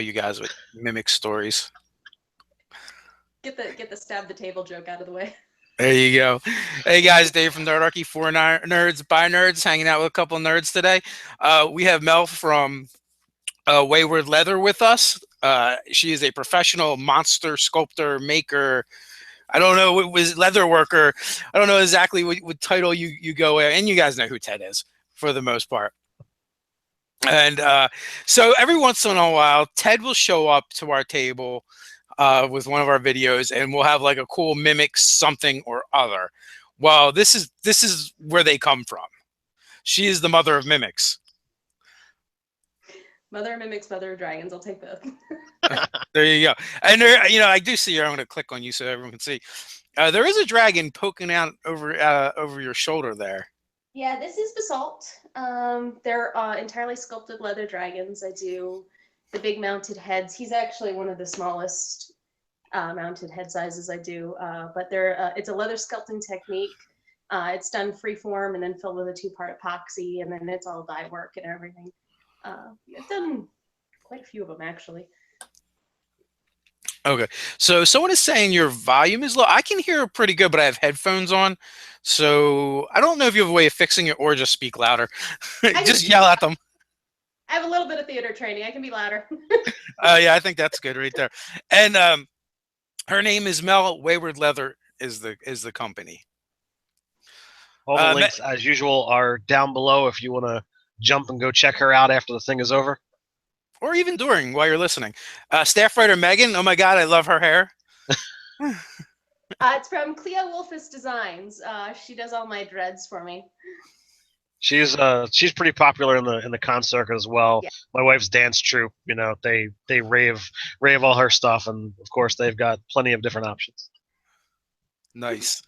you guys with mimic stories. Get the stab the table joke out of the way. There you go. Hey guys, Dave from Nerdarchy, for nerds by nerds, hanging out with a couple nerds today. We have Mel from Wayward Leather with us. She is a professional monster sculptor, maker. I don't know what was leather worker. I don't know exactly what title you go with, and you guys know who Ted is for the most part. And so every once in a while, Ted will show up to our table with one of our videos, and we'll have like a cool mimic something or other. Well, this is where they come from. She is the mother of mimics. Mother of Mimics, Mother of Dragons. I'll take both. There you go. And there, I do see her. I'm going to click on you so everyone can see. There is a dragon poking out over your shoulder there. Yeah, this is basalt. They're entirely sculpted leather dragons. I do the big mounted heads. He's actually one of the smallest mounted head sizes I do, but it's a leather sculpting technique. It's done freeform and then filled with a two-part epoxy, and then it's all dye work and everything. I've done quite a few of them actually. Okay, so someone is saying your volume is low. I can hear pretty good, but I have headphones on, so I don't know if you have a way of fixing it or just speak louder. Just yell at them. I have a little bit of theater training. I can be louder. Yeah, I think that's good right there. And her name is Mel. Wayward Leather is the company. All the links, as usual, are down below if you want to jump and go check her out after the thing is over. Or even during, while you're listening. Staff writer Megan, oh my God, I love her hair. It's from Cleo Wolfus Designs. She does all my dreads for me. She's pretty popular in the con circuit as well. Yeah. My wife's dance troupe, they rave all her stuff, and of course they've got plenty of different options. Nice.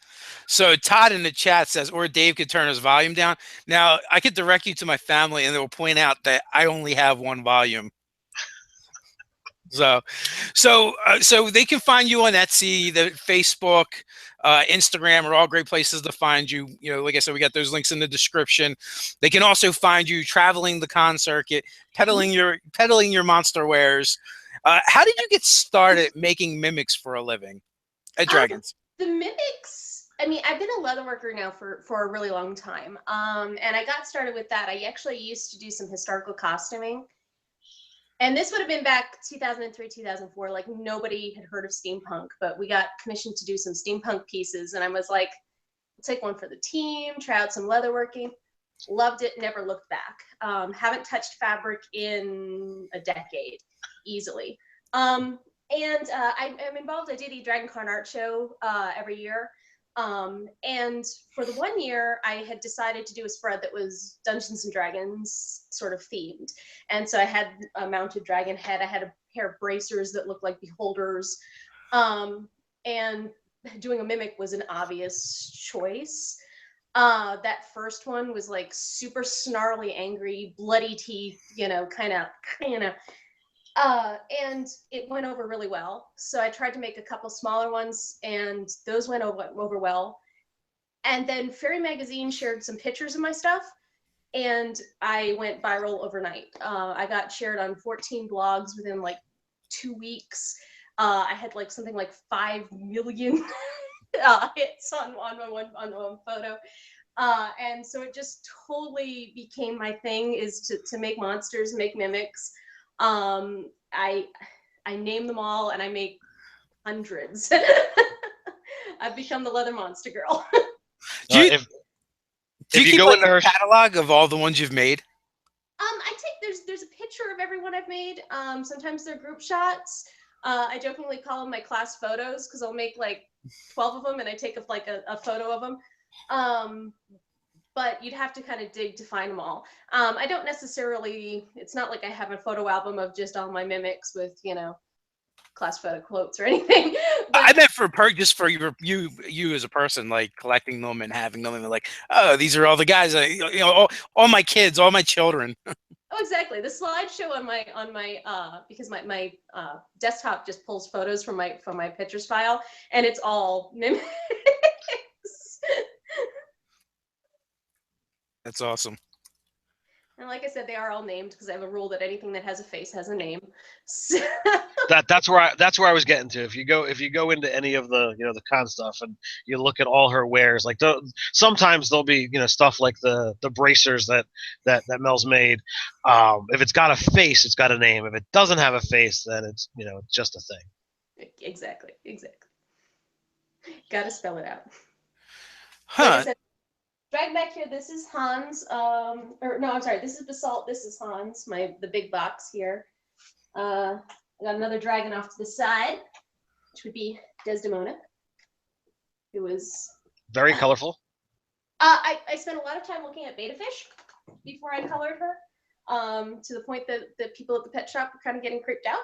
So Todd in the chat says, or Dave could turn his volume down. Now I could direct you to my family, and they will point out that I only have one volume. So they can find you on Etsy, the Facebook, Instagram are all great places to find you. Like I said, we got those links in the description. They can also find you traveling the con circuit, peddling your monster wares. How did you get started making mimics for a living at Dragons? The mimics, I mean, I've been a leatherworker now for a really long time. And I got started with that. I actually used to do some historical costuming. And this would have been back 2003, 2004. Like, nobody had heard of steampunk, but we got commissioned to do some steampunk pieces. And I was like, I'll take one for the team, try out some leatherworking. Loved it, never looked back. Haven't touched fabric in a decade, easily. And I'm involved. I do the Dragon Con art show every year. And for the 1 year, I had decided to do a spread that was Dungeons and Dragons sort of themed. And so I had a mounted dragon head. I had a pair of bracers that looked like beholders. And doing a mimic was an obvious choice. That first one was like super snarly, angry, bloody teeth, kind of. And it went over really well. So I tried to make a couple smaller ones, and those went over well. And then Fairy Magazine shared some pictures of my stuff, and I went viral overnight. I got shared on 14 blogs within like 2 weeks. I had like something like 5 million hits on one photo. And so it just totally became my thing, is to make monsters, make mimics. I name them all, and I make hundreds. I've become the leather monster girl. Do you keep like a catalog of all the ones you've made? There's a picture of everyone I've made. Sometimes they're group shots. I jokingly call them my class photos, because I'll make like 12 of them, and I take a photo of them. But you'd have to kind of dig to find them all. I don't necessarily, it's not like I have a photo album of just all my mimics with, class photo quotes or anything. But I meant just for you as a person, like collecting them and having them, and like, oh, these are all the guys, all my kids, all my children. Oh, exactly. The slideshow on my because my desktop just pulls photos from my pictures file, and it's all mimics. That's awesome. And like I said, they are all named because I have a rule that anything that has a face has a name. So That's where I was getting to. If you go into any of the the con stuff and you look at all her wares, like sometimes there'll be stuff like the bracers that Mel's made. If it's got a face, it's got a name. If it doesn't have a face, then it's just a thing. Exactly. Got to spell it out. Huh. Like I said, drag back here. This is Hans. Or no, I'm sorry. This is Basalt. This is Hans. The big box here. I got another dragon off to the side, which would be Desdemona, who was very colorful. I spent a lot of time looking at betta fish before I colored her, to the point that the people at the pet shop were kind of getting creeped out.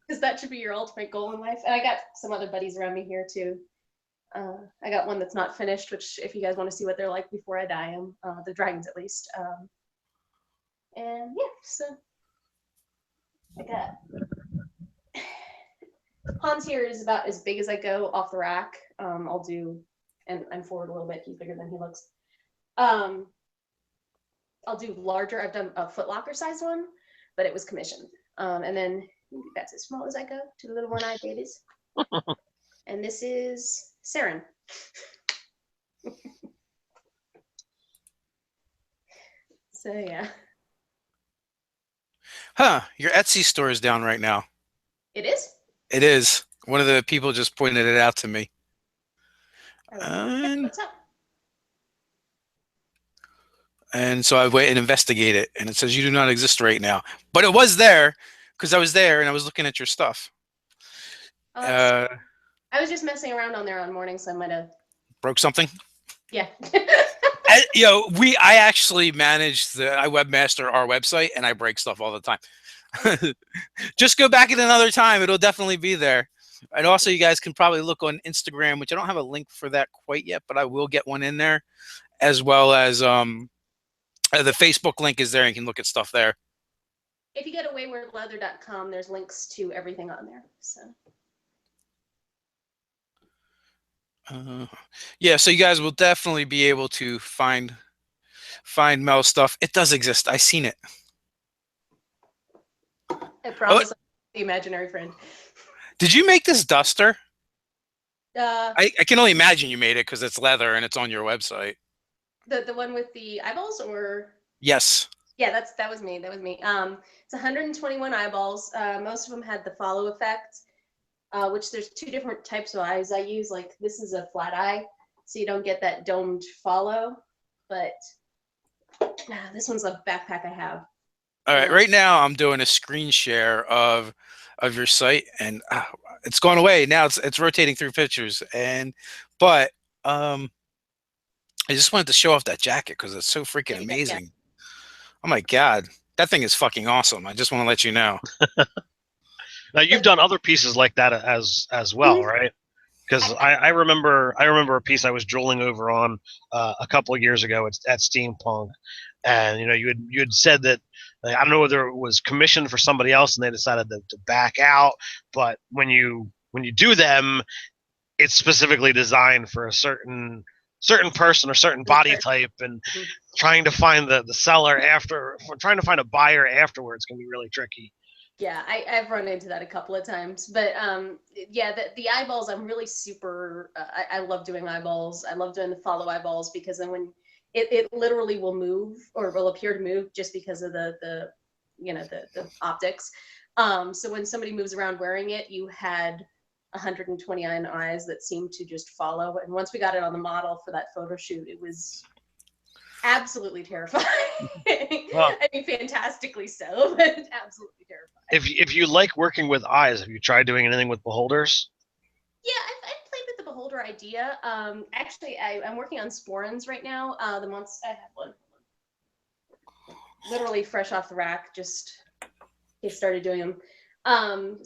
Because that should be your ultimate goal in life. And I got some other buddies around me here too. I got one that's not finished, which if you guys want to see what they're like before I dye them, the dragons at least. And yeah, so I got Hans here is about as big as I go off the rack. I'll do, and I'm forward a little bit. He's bigger than he looks. I'll do larger. I've done a Foot Locker size one, but it was commissioned. And then that's as small as I go to the little one-eyed babies. And this is Saren. So yeah. Huh. Your Etsy store is down right now. It is? It is. One of the people just pointed it out to me. What's up? And so I went and investigate it, and it says you do not exist right now. But it was there because I was there and I was looking at your stuff. I was just messing around on there on morning, so I might have broke something. Yeah. I actually manage I webmaster our website, and I break stuff all the time. Just go back at another time; it'll definitely be there. And also, you guys can probably look on Instagram, which I don't have a link for that quite yet, but I will get one in there, as well as the Facebook link is there, and you can look at stuff there. If you go to waywardleather.com, there's links to everything on there. So. Yeah, so you guys will definitely be able to find Mel's stuff. It does exist. I seen it. I promise. The imaginary friend. Did you make this duster? I can only imagine you made it because it's leather and it's on your website. The one with the eyeballs, or? Yes. Yeah, that was me. It's 121 eyeballs. Most of them had the follow effect. Which there's two different types of eyes I use. Like this is a flat eye, so you don't get that domed follow. But this one's a backpack I have. All right, right now I'm doing a screen share of your site, and it's gone away. Now it's rotating through pictures, but I just wanted to show off that jacket because it's so freaking amazing. Yeah. Oh my god, that thing is fucking awesome. I just want to let you know. Now you've done other pieces like that as well, right? Because I remember a piece I was drooling over on a couple of years ago at Steampunk, and you had said that I don't know whether it was commissioned for somebody else and they decided to back out, but when you do them, it's specifically designed for a certain person or certain body type, and trying to find the seller trying to find a buyer afterwards can be really tricky. Yeah, I've run into that a couple of times, but yeah, the eyeballs, I'm really super, I love doing eyeballs. I love doing the follow eyeballs because then when it literally will move or will appear to move just because of the optics. So when somebody moves around wearing it, you had 129 eyes that seemed to just follow. And once we got it on the model for that photo shoot, it was absolutely terrifying. Well, I mean, fantastically so, but absolutely terrifying. If you like working with eyes, have you tried doing anything with beholders? Yeah, I've played with the beholder idea. Actually, I'm working on sporins right now. I have one. Literally fresh off the rack, just started doing them. And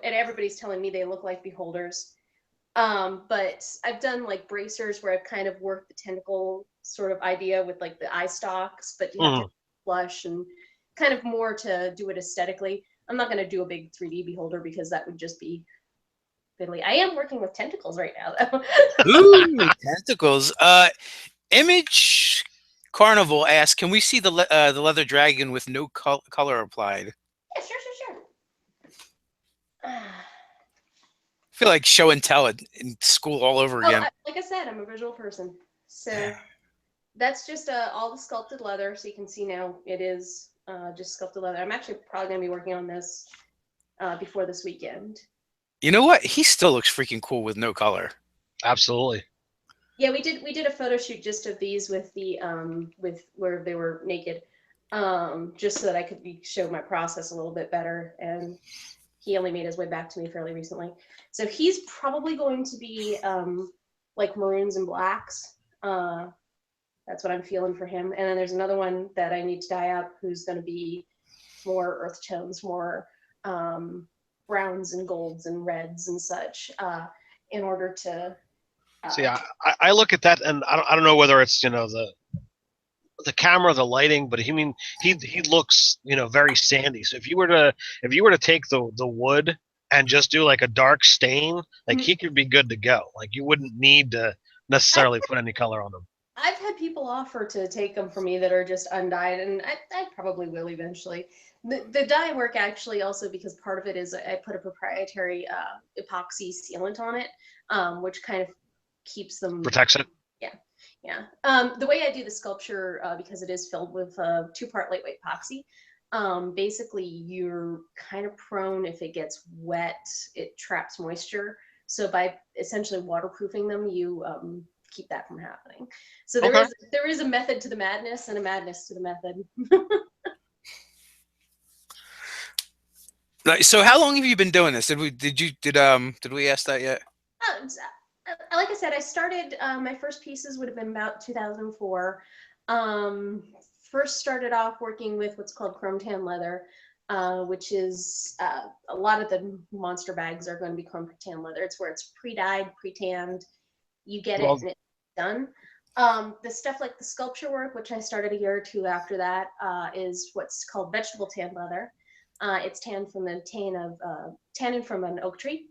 everybody's telling me they look like beholders. But I've done like bracers where I've kind of worked the tentacle sort of idea with like the eye stalks, but you have to flush and kind of more to do it aesthetically. I'm not going to do a big 3D beholder because that would just be fiddly. I am working with tentacles right now, though. Ooh, tentacles. Image Carnival asks, can we see the leather dragon with no color applied? Yeah, sure. I feel like show and tell it in school all over again. Like I said, I'm a visual person. So that's just all the sculpted leather. So you can see now it is just sculpted leather. I'm actually probably going to be working on this before this weekend. You know what? He still looks freaking cool with no color. Absolutely. Yeah, we did a photo shoot just of these with the with where they were naked, just so that I could show my process a little bit better. And he only made his way back to me fairly recently, so he's probably going to be like maroons and blacks. That's what I'm feeling for him. And then there's another one that I need to dye up, who's going to be more earth tones, more browns and golds and reds and such, in order to. See, I look at that, and I don't know whether it's the camera, the lighting, but he looks very sandy. So if you were to take the wood and just do like a dark stain, like he could be good to go. Like you wouldn't need to necessarily put any color on him. I've had people offer to take them for me that are just undyed, and I probably will eventually. The dye work actually also, because part of it is I put a proprietary epoxy sealant on it, which kind of keeps them, protects it. Yeah. The way I do the sculpture, because it is filled with 2-part lightweight epoxy, basically you're kind of prone, if it gets wet, it traps moisture. So by essentially waterproofing them, you keep that from happening. So there is a method to the madness and a madness to the method. So how long have you been doing this? Did we ask that yet? Like I said, I started, my first pieces would have been about 2004. First started off working with what's called chrome tan leather, which is a lot of the monster bags are going to be chrome tan leather. It's where it's pre-dyed, pre-tanned. You get it and it's done. The stuff like the sculpture work, which I started a year or two after that, is what's called vegetable tan leather. It's tanned from the tannin from an oak tree.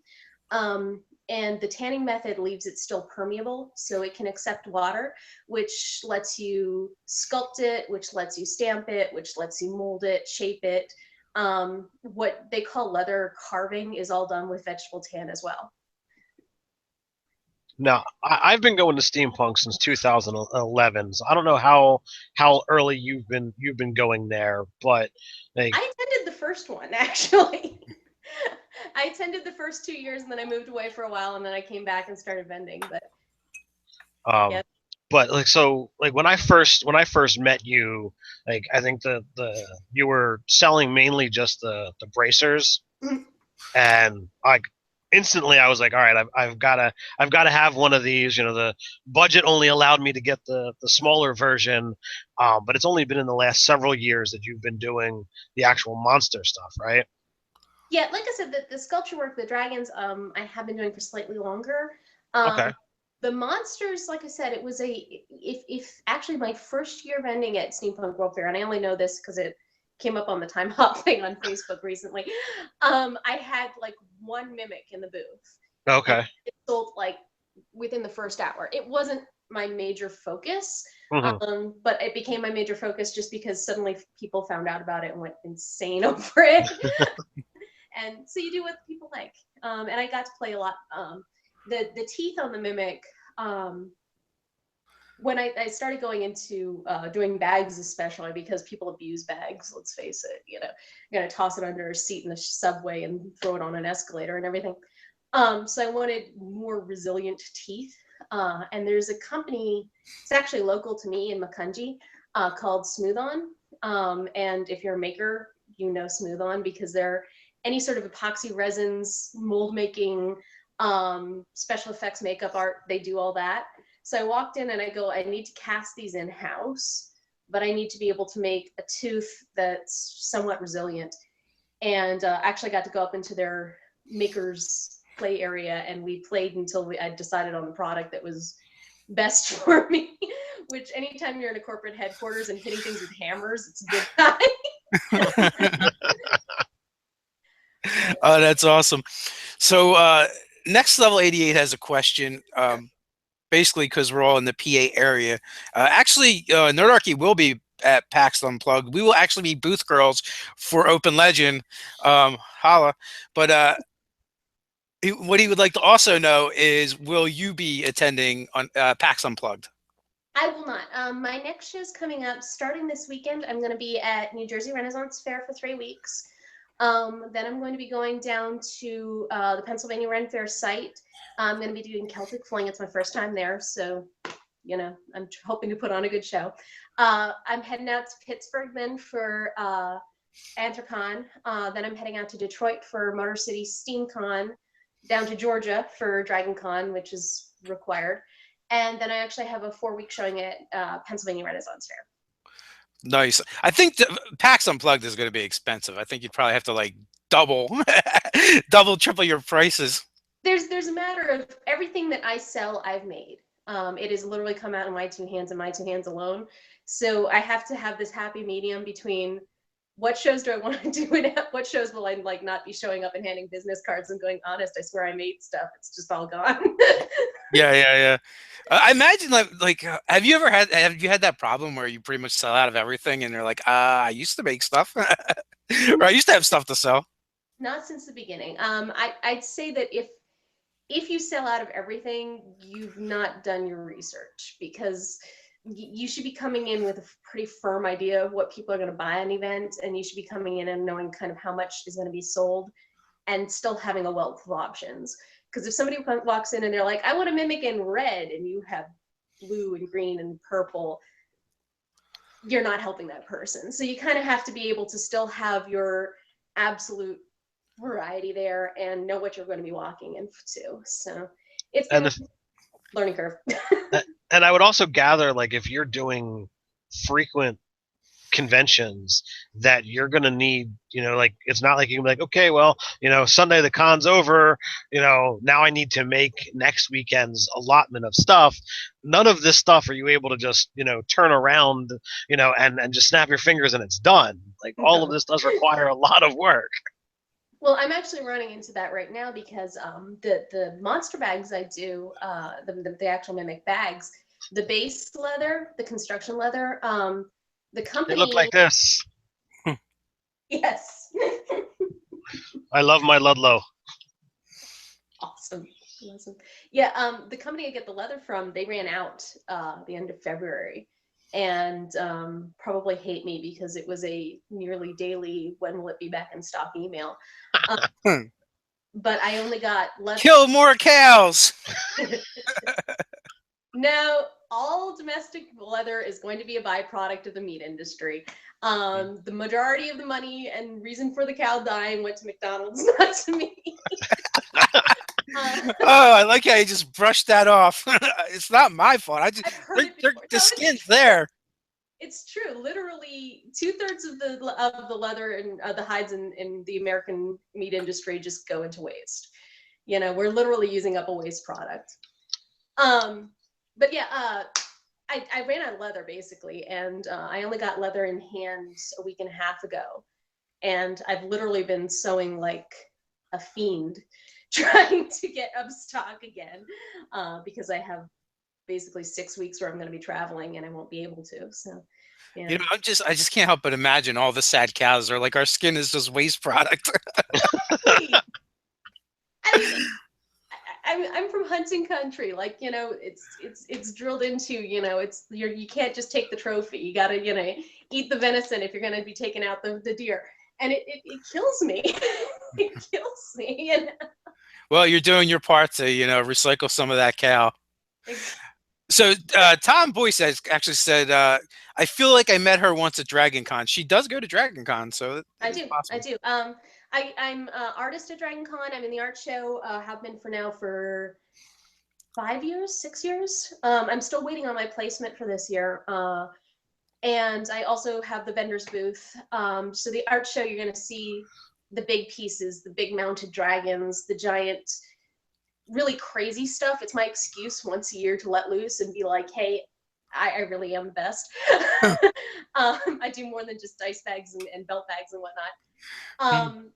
And the tanning method leaves it still permeable, so it can accept water, which lets you sculpt it, which lets you stamp it, which lets you mold it, shape it. What they call leather carving is all done with vegetable tan as well. Now, I've been going to steampunk since 2011. So I don't know how early you've been going there, but I attended the first one actually. I attended the first 2 years, and then I moved away for a while, and then I came back and started vending. But yeah. But like when I first met you, like I think you were selling mainly just the bracers, and like instantly I was like, all right, I've got to have one of these. The budget only allowed me to get the smaller version, but it's only been in the last several years that you've been doing the actual monster stuff, right? Yeah, like I said, the sculpture work, the dragons, I have been doing for slightly longer. Okay. The monsters, like I said, it was if actually my first year vending at Steampunk World Fair, and I only know this because it came up on the Time Hop thing on Facebook recently. I had like one mimic in the booth. Okay. It sold like within the first hour. It wasn't my major focus, but it became my major focus just because suddenly people found out about it and went insane over it. And so you do what people like. And I got to play a lot. The teeth on the mimic, when I started going into doing bags, especially because people abuse bags, let's face it, you're going to toss it under a seat in the subway and throw it on an escalator and everything. So I wanted more resilient teeth. And there's a company, it's actually local to me in Makunji, called Smooth On. And if you're a maker, you know Smooth On because they're any sort of epoxy resins, mold making, special effects, makeup art, they do all that. So I walked in and I go, I need to cast these in-house, but I need to be able to make a tooth that's somewhat resilient. And actually got to go up into their maker's play area, and we played until I decided on the product that was best for me, which anytime you're in a corporate headquarters and hitting things with hammers, it's a good time. Oh, that's awesome. So Next Level 88 has a question. basically because we're all in the PA area. Actually, Nerdarchy will be at PAX Unplugged. We will actually be booth girls for Open Legend. Holla. But what he would like to also know is, will you be attending on PAX Unplugged? I will not. My next show is coming up starting this weekend. I'm going to be at New Jersey Renaissance Fair for 3 weeks. Then I'm going to be going down to the Pennsylvania Ren Fair site. I'm going to be doing Celtic Fling. It's my first time there, so I'm hoping to put on a good show. I'm heading out to Pittsburgh then for Anthrocon. Then I'm heading out to Detroit for Motor City SteamCon, down to Georgia for DragonCon, which is required. And then I actually have a 4-week showing at Pennsylvania Renaissance Fair. Nice. I think PAX Unplugged is going to be expensive. I think you'd probably have to like double, triple your prices. There's a matter of everything that I sell, I've made. It has literally come out in my 2 hands and my 2 hands alone. So I have to have this happy medium between what shows do I want to do and what shows will I like not be showing up and handing business cards and going, honest, I swear I made stuff. It's just all gone. Yeah. I imagine like have you had that problem where you pretty much sell out of everything and you're like, I used to make stuff, or I used to have stuff to sell? Not since the beginning. I'd say that if you sell out of everything, you've not done your research, because you should be coming in with a pretty firm idea of what people are going to buy at an event, and you should be coming in and knowing kind of how much is going to be sold and still having a wealth of options. Because if somebody walks in and they're like, I want to mimic in red, and you have blue and green and purple, you're not helping that person. So you kind of have to be able to still have your absolute variety there and know what you're going to be walking into. So it's been a learning curve. And I would also gather, like, if you're doing frequent conventions, that you're going to need, like, it's not like you can be like, okay, well, Sunday the con's over, now I need to make next weekend's allotment of stuff. None of this stuff are you able to just, turn around, and just snap your fingers and it's done. Like, all of this does require a lot of work. Well, I'm actually running into that right now because the monster bags I do, the actual mimic bags, the base leather, the construction leather, the company. They look like this. Yes. I love my Ludlow. Awesome. Yeah, the company I get the leather from, they ran out the end of February, and probably hate me because it was a nearly daily when will it be back in stock email. But I only got leather. Kill more cows. No, all domestic leather is going to be a byproduct of the meat industry. The majority of the money and reason for the cow dying went to McDonald's, not to me. Oh, I like how you just brushed that off. It's not my fault. The skin's there. It's true. Literally, 2/3 of the leather and the hides in the American meat industry just go into waste. We're literally using up a waste product. But yeah, I ran out of leather basically, and I only got leather in hand a week and a half ago, and I've literally been sewing like a fiend, trying to get up stock again, because I have basically 6 weeks where I'm going to be traveling and I won't be able to. So, yeah. I just can't help but imagine all the sad cows are like, our skin is just waste product. I mean, I'm from hunting country, like, it's drilled into, you can't just take the trophy. You gotta, eat the venison if you're gonna be taking out the deer, and it kills me. It kills me. Well, you're doing your part to, recycle some of that cow. So Tom Boyce actually said, I feel like I met her once at DragonCon. She does go to DragonCon, so I do. I'm an artist at DragonCon. I'm in the art show. Have been for 5 years, 6 years. I'm still waiting on my placement for this year. And I also have the vendor's booth. So the art show, you're going to see the big pieces, the big mounted dragons, the giant, really crazy stuff. It's my excuse once a year to let loose and be like, hey, I really am the best. I do more than just dice bags and belt bags and whatnot.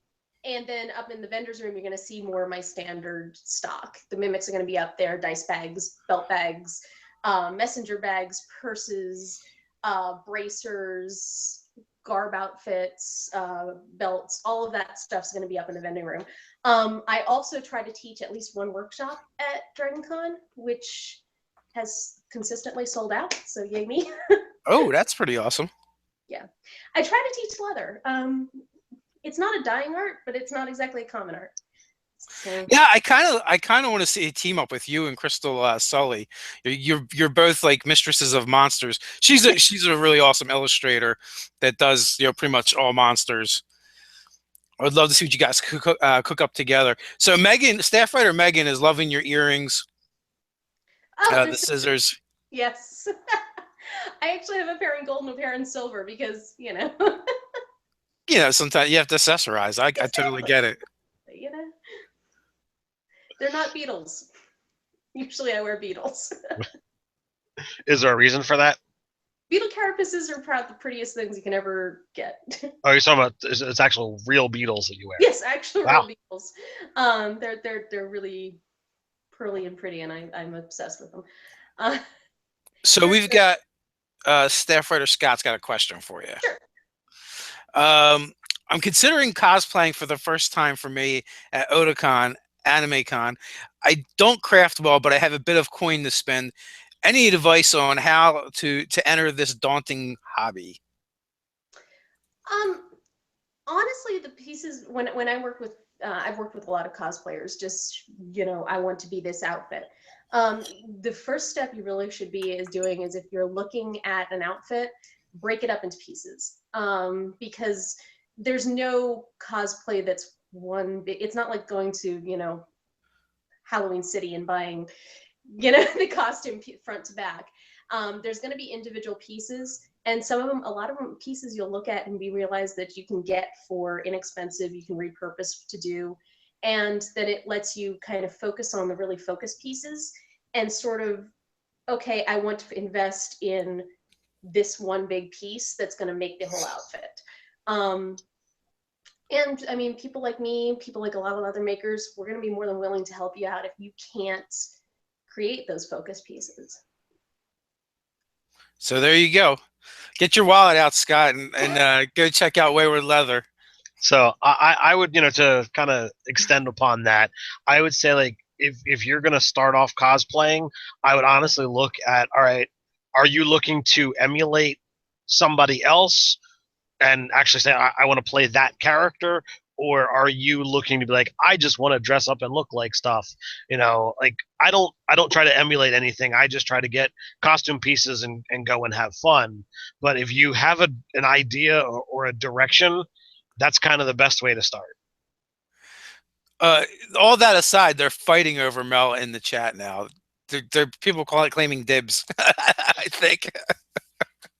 And then up in the vendor's room, you're going to see more of my standard stock. The Minix are going to be up there: dice bags, belt bags, messenger bags, purses, bracers, garb outfits, belts. All of that stuff's going to be up in the vending room. I also try to teach at least one workshop at DragonCon, which has consistently sold out. So yay me. Oh, that's pretty awesome. Yeah, I try to teach leather. It's not a dying art, but it's not exactly a common art. So. Yeah, I kind of want to see a team up with you and Crystal Sully. You're both like mistresses of monsters. She's a really awesome illustrator that does pretty much all monsters. I would love to see what you guys cook up together. So Megan, staff writer Megan, is loving your earrings, the scissors. Yes, I actually have a pair in gold and a pair in silver because Sometimes you have to accessorize. I totally get it. They're not beetles. Usually I wear beetles. Is there a reason for that? Beetle carapaces are probably the prettiest things you can ever get. Oh, you're talking about it's actual real beetles that you wear? Yes, actual real beetles. They're really pearly and pretty, and I'm obsessed with them. So we've got staff writer Scott's got a question for you. Sure. I'm considering cosplaying for the first time for me at Otakon, AnimeCon. I don't craft well, but I have a bit of coin to spend. Any advice on how to enter this daunting hobby? Honestly, the pieces when I work with I've worked with a lot of cosplayers. Just I want to be this outfit. The first step you really should be is if you're looking at an outfit, break it up into pieces. Because there's no cosplay that's one big. It's not like going to Halloween City and buying the costume front to back. There's going to be individual pieces, and a lot of them pieces you'll look at and realize that you can get for inexpensive. You can repurpose to do, and then it lets you kind of focus on the really focused pieces and sort of, okay, I want to invest in this one big piece that's going to make the whole outfit. And I mean, people like me, people like a lot of other makers, we're going to be more than willing to help you out if you can't create those focus pieces. So there you go. Get your wallet out, Scott, and go check out Wayward Leather. So I would, to kind of extend upon that, I would say, like, if you're going to start off cosplaying, I would honestly look at, all right, are you looking to emulate somebody else and actually say, I want to play that character? Or are you looking to be like, I just want to dress up and look like stuff? Like, I don't try to emulate anything. I just try to get costume pieces and go and have fun. But if you have an idea or a direction, that's kind of the best way to start. All that aside, they're fighting over Mel in the chat now. They're people claiming dibs. I think.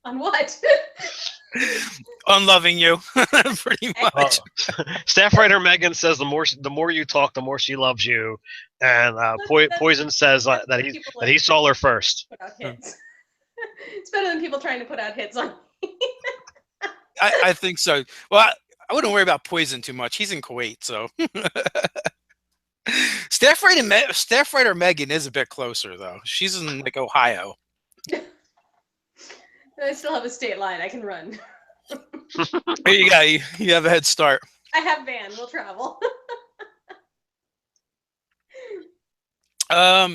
On what? on loving you, pretty much. Staff writer Megan says the more you talk, the more she loves you, and Poison says that he saw her first. Put out hits. It's better than people trying to put out hits on me. I think so. Well, I wouldn't worry about Poison too much. He's in Kuwait, so. Staff writer Megan is a bit closer though. She's in like Ohio. I still have a state line. I can run. Here you go. You have a head start. I have van. We'll travel.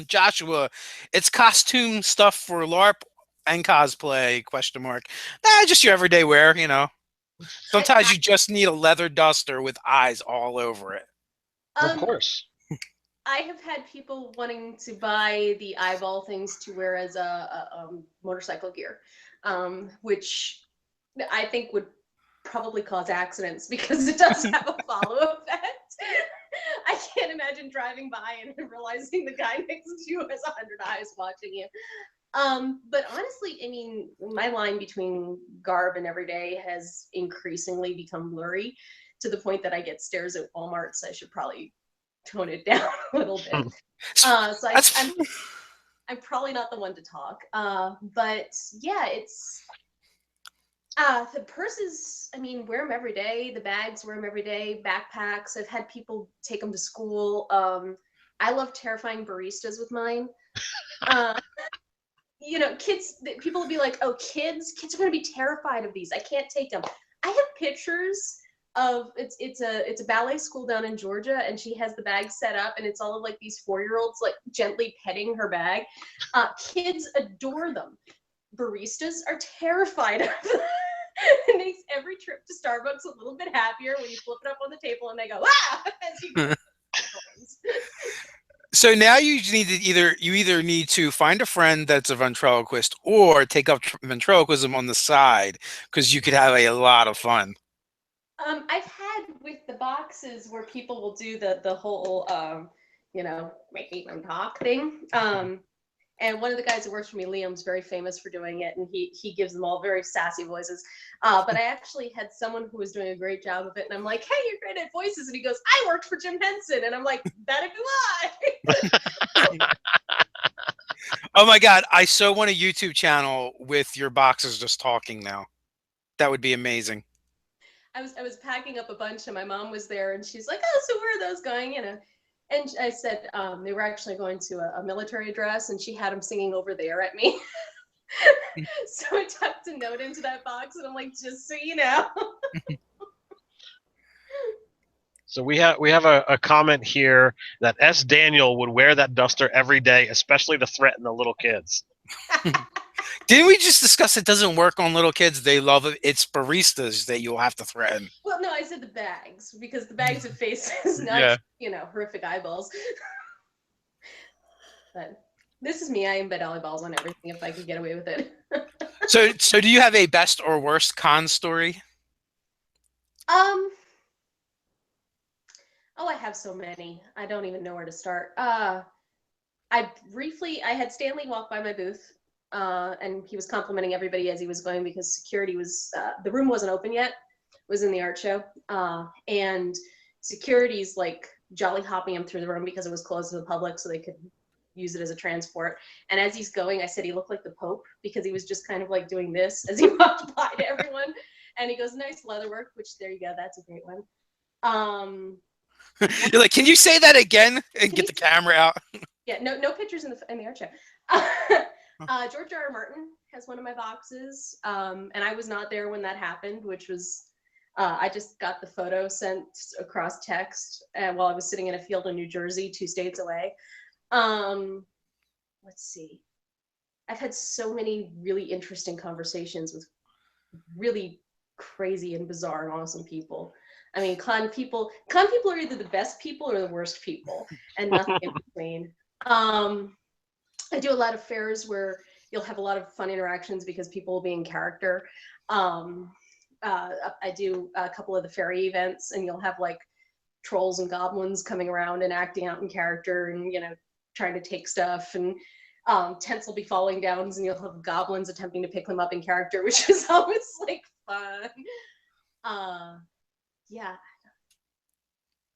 Joshua, it's costume stuff for LARP and cosplay? ? Nah, just your everyday wear. Sometimes you just need a leather duster with eyes all over it. Of course. I have had people wanting to buy the eyeball things to wear as a motorcycle gear, which I think would probably cause accidents because it does have a follow effect. I can't imagine driving by and realizing the guy next to you has 100 eyes watching you. But honestly, I mean, my line between garb and everyday has increasingly become blurry to the point that I get stares at Walmart, so I should probably tone it down a little bit. So I'm probably not the one to talk. But yeah, The purses, I mean, wear them every day. The bags, wear them every day. Backpacks, I've had people take them to school. I love terrifying baristas with mine. Uh, kids, people will be like, oh, kids are going to be terrified of these. I can't take them. I have pictures of it's a ballet school down in Georgia, and she has the bag set up, and it's all of like these 4-year-olds like gently petting her bag. Kids adore them. Baristas are terrified of them. It makes every trip to Starbucks a little bit happier when you flip it up on the table and they go, ah, as you go. So now you either need to find a friend that's a ventriloquist or take up ventriloquism on the side because you could have a lot of fun. I've had with the boxes where people will do the whole making them talk thing. And one of the guys that works for me, Liam's very famous for doing it, and he gives them all very sassy voices. But I actually had someone who was doing a great job of it, and I'm like, hey, you're great at voices. And he goes, I worked for Jim Henson. And I'm like, that'd be why. Oh my God, I so want a YouTube channel with your boxes just talking now. That would be amazing. I was packing up a bunch, and my mom was there, and she's like, oh, so where are those going? And I said they were actually going to a military address, and she had them singing over there at me. So I tucked a note into that box, and I'm like, just so you know. So we have a comment here that S. Daniel would wear that duster every day, especially to threaten the little kids. Didn't we just discuss it doesn't work on little kids? They love it. It's baristas that you'll have to threaten. Well, no, I said the bags, because the bags have faces, not, horrific eyeballs. But this is me. I embed eyeballs on everything if I could get away with it. So do you have a best or worst con story? Oh, I have so many. I don't even know where to start. I had Stanley walk by my booth, and he was complimenting everybody as he was going because security was, the room wasn't open yet, it was in the art show. And security's like jolly hopping him through the room because it was closed to the public so they could use it as a transport. And as he's going, I said he looked like the Pope because he was just kind of like doing this as he walked by to everyone. And he goes, nice leather work, which there you go, that's a great one. You're like, can you say that again and get the camera out? Yeah, no pictures in the art show. George R. R. Martin has one of my boxes, and I was not there when that happened, which was, I just got the photo sent across text while I was sitting in a field in New Jersey, 2 states away. Let's see. I've had so many really interesting conversations with really crazy and bizarre and awesome people. I mean, con people are either the best people or the worst people, and nothing in between. I do a lot of fairs where you'll have a lot of fun interactions because people will be in character. I do a couple of the fairy events, and you'll have like trolls and goblins coming around and acting out in character, and trying to take stuff, and tents will be falling down, and you'll have goblins attempting to pick them up in character, which is always like fun. Yeah.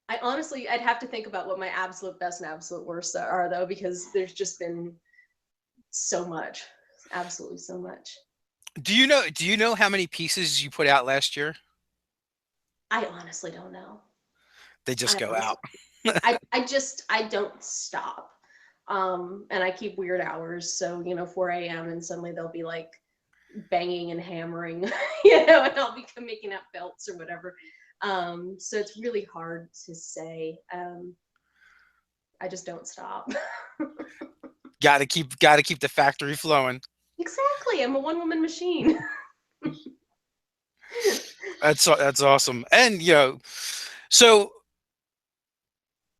I'd have to think about what my absolute best and absolute worst are, though, because there's just been so much, absolutely so much. Do you know how many pieces you put out last year? I honestly don't know. They just go out. I don't stop. And I keep weird hours. So, 4 a.m. and suddenly they'll be like banging and hammering, and I'll be making up belts or whatever. So it's really hard to say. I just don't stop. Gotta keep the factory flowing. Exactly. I'm a one-woman machine. That's awesome. And so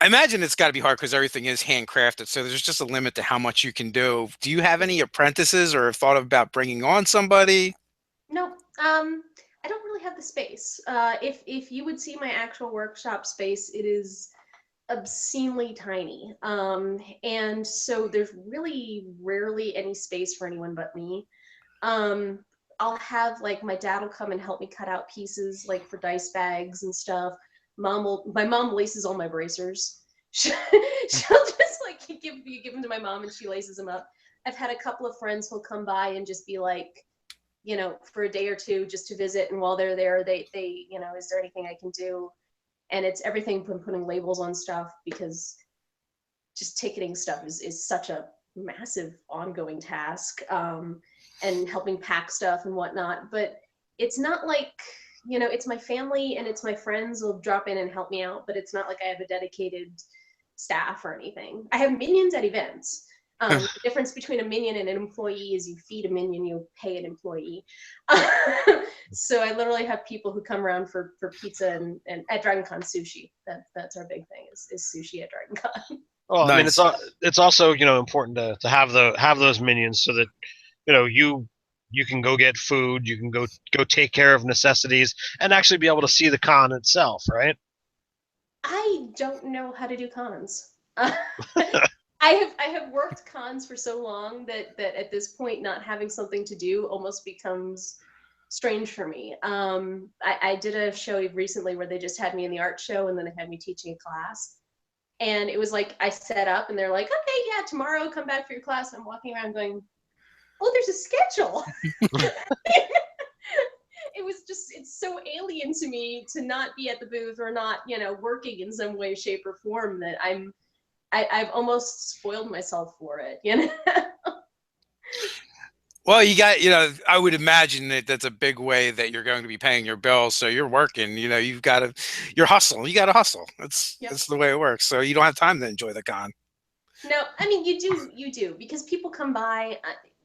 I imagine it's got to be hard because everything is handcrafted. So there's just a limit to how much you can do. Do you have any apprentices or have thought about bringing on somebody? No. I don't really have the space. If you would see my actual workshop space, it is obscenely tiny. And so there's really rarely any space for anyone but me. I'll have like my dad will come and help me cut out pieces like for dice bags and stuff. My mom laces all my bracers. She'll just like give them to my mom and she laces them up. I've had a couple of friends who'll come by and just be like, for a day or two just to visit. And while they're there, they, is there anything I can do? And it's everything from putting labels on stuff, because just ticketing stuff is such a massive ongoing task, and helping pack stuff and whatnot. But it's not like, it's my family and it's my friends will drop in and help me out, but it's not like I have a dedicated staff or anything. I have minions at events. The difference between a minion and an employee is you feed a minion, you pay an employee. So I literally have people who come around for pizza and at DragonCon sushi. That's our big thing is sushi at DragonCon. Well, Nice. I mean, it's also important to have those minions so that you can go get food, you can go take care of necessities, and actually be able to see the con itself, right? I don't know how to do cons. I have worked cons for so long that at this point, not having something to do almost becomes strange for me. I did a show recently where they just had me in the art show and then they had me teaching a class. And it was like I set up and they're like, okay, yeah, tomorrow come back for your class. And I'm walking around going, oh, there's a schedule. It's so alien to me to not be at the booth or not, working in some way, shape, or form that I've almost spoiled myself for it, Well, you got, I would imagine that that's a big way that you're going to be paying your bills. So you're working, you've got to, you're hustling. You got to hustle. That's the way it works. So you don't have time to enjoy the con. No, I mean, you do, because people come by.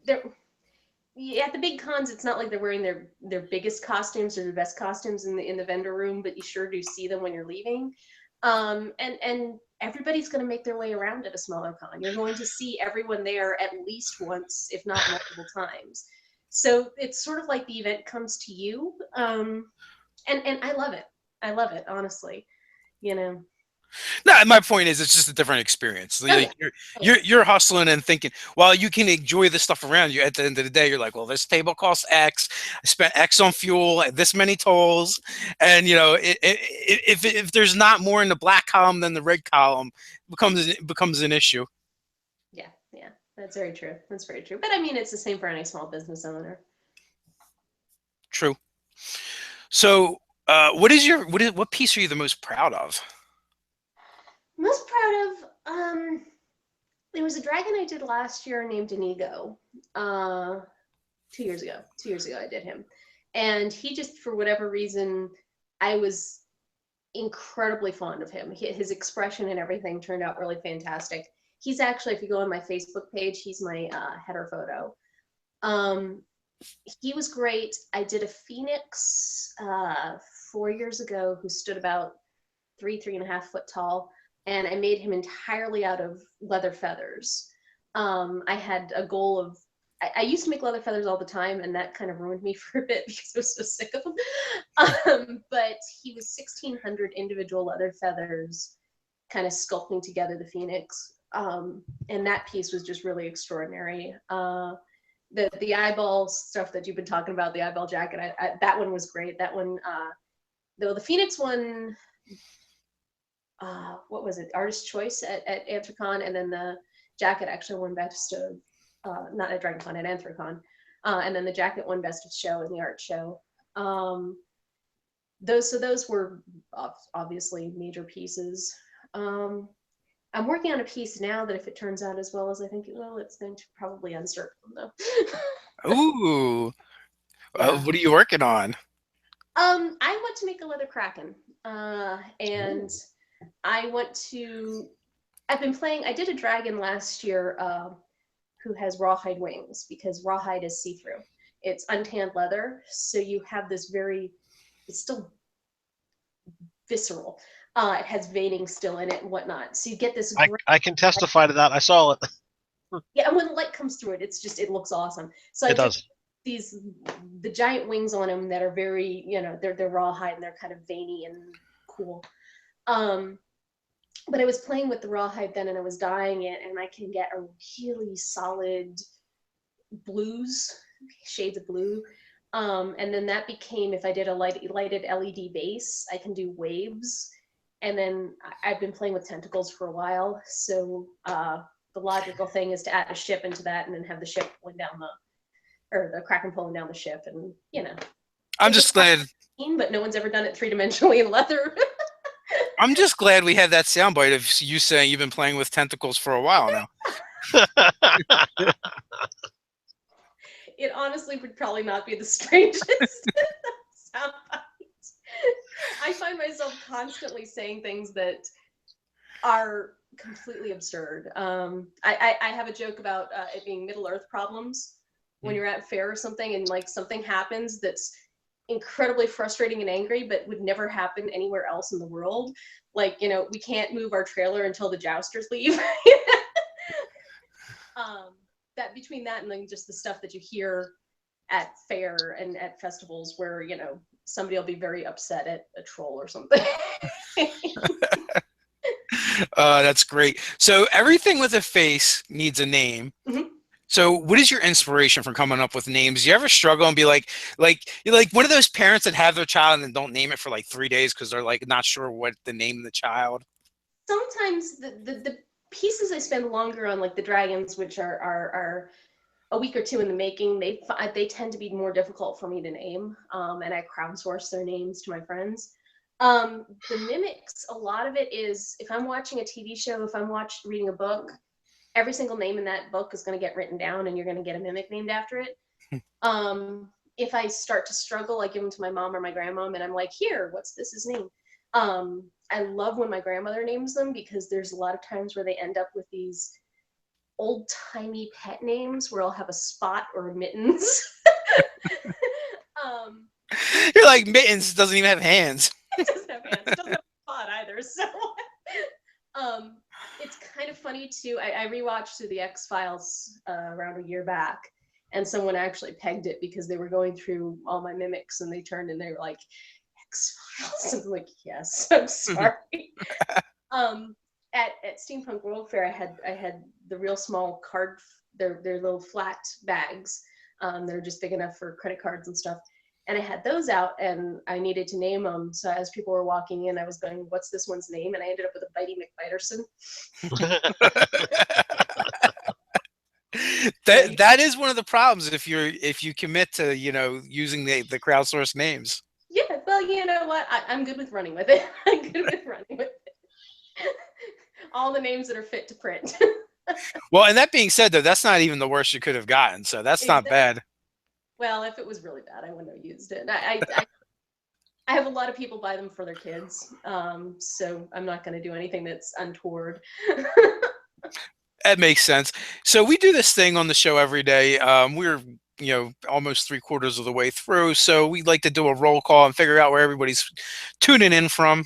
At the big cons, it's not like they're wearing their biggest costumes or their best costumes in the vendor room, but you sure do see them when you're leaving. And everybody's going to make their way around at a smaller con. You're going to see everyone there at least once, if not multiple times. So it's sort of like the event comes to you. And I love it. I love it, honestly. No, my point is, it's just a different experience. Like, you're hustling and thinking, while you can enjoy the stuff around you, at the end of the day, you're like, well, this table costs X. I spent X on fuel, this many tolls, and if there's not more in the black column than the red column, becomes an issue. Yeah, that's very true. That's very true. But I mean, it's the same for any small business owner. True. So, what piece are you the most proud of? Most proud of, there was a dragon I did last year named Inigo. 2 years ago. 2 years ago I did him. And he just, for whatever reason, I was incredibly fond of him. His expression and everything turned out really fantastic. He's actually, if you go on my Facebook page, he's my header photo. He was great. I did a phoenix 4 years ago who stood about 3.5 foot tall. And I made him entirely out of leather feathers. I had a goal of, I used to make leather feathers all the time, and that kind of ruined me for a bit because I was so sick of them. But he was 1,600 individual leather feathers kind of sculpting together the phoenix. And that piece was just really extraordinary. The eyeball stuff that you've been talking about, the eyeball jacket, that one was great. That one, though the phoenix one, what was it? Artist Choice at Anthrocon, and then the jacket actually won Best of, not at DragonCon, at Anthrocon, and then the jacket won Best of Show in the art show. Those were obviously major pieces. I'm working on a piece now that if it turns out as well as I think it will, it's going to probably unsert them though. Ooh, Yeah. what are you working on? I want to make a leather kraken, and Ooh. I've been playing, I did a dragon last year who has rawhide wings, because rawhide is see-through. It's untanned leather, so you have this it's still visceral. It has veining still in it and whatnot. So you get this I can testify to that. I saw it. Yeah, and when the light comes through it looks awesome. So it does. The giant wings on them that are very, they're rawhide and they're kind of veiny and cool. But I was playing with the rawhide then and I was dyeing it, and I can get a really solid blues, shades of blue. And then that became, if I did a lighted LED base, I can do waves. And then I've been playing with tentacles for a while. So the logical thing is to add a ship into that and then have the ship going down or the Kraken pulling down the ship, and I'm just glad. But no one's ever done it 3-dimensionally in leather. I'm just glad we had that soundbite of you saying you've been playing with tentacles for a while now. It honestly would probably not be the strangest soundbite. I find myself constantly saying things that are completely absurd. I have a joke about it being Middle Earth problems when you're at fair or something, and like something happens that's incredibly frustrating and angry, but would never happen anywhere else in the world. Like, we can't move our trailer until the jousters leave. That between that and then just the stuff that you hear at fair and at festivals where, somebody will be very upset at a troll or something. That's great. So everything with a face needs a name. Mm-hmm. So what is your inspiration for coming up with names? Do you ever struggle and be like you're like one of those parents that have their child and don't name it for like 3 days because they're like not sure what to name the child? Sometimes the pieces I spend longer on, like the dragons, which are a week or two in the making, they tend to be more difficult for me to name, and I crowdsource their names to my friends. The mimics, a lot of it is if I'm watching a TV show, if I'm reading a book, every single name in that book is going to get written down, and you're going to get a mimic named after it. If I start to struggle, I give them to my mom or my grandmom, and I'm like, here, what's this his name? I love when my grandmother names them because there's a lot of times where they end up with these old-timey pet names where I'll have a Spot or a Mittens. You're like, Mittens doesn't even have hands. It doesn't have hands. It doesn't have a spot either. So it's kind of funny too. I rewatched through the X-Files around a year back, and someone actually pegged it because they were going through all my mimics and they turned and they were like, X-Files. I'm like, yes, I'm sorry. At Steampunk World Fair, I had the real small card, their little flat bags. They're just big enough for credit cards and stuff. And I had those out, and I needed to name them. So as people were walking in, I was going, "What's this one's name?" And I ended up with a Bitey McBiterson. That is one of the problems if you commit to using the crowdsourced names. Yeah, well, you know what? I'm good with running with it. I'm good with running with it. All the names that are fit to print. Well, and that being said, though, that's not even the worst you could have gotten, so that's not bad. Well, if it was really bad, I wouldn't have used it. I have a lot of people buy them for their kids, so I'm not going to do anything that's untoward. That makes sense. So we do this thing on the show every day. We're almost 3/4 of the way through, so we like to do a roll call and figure out where everybody's tuning in from.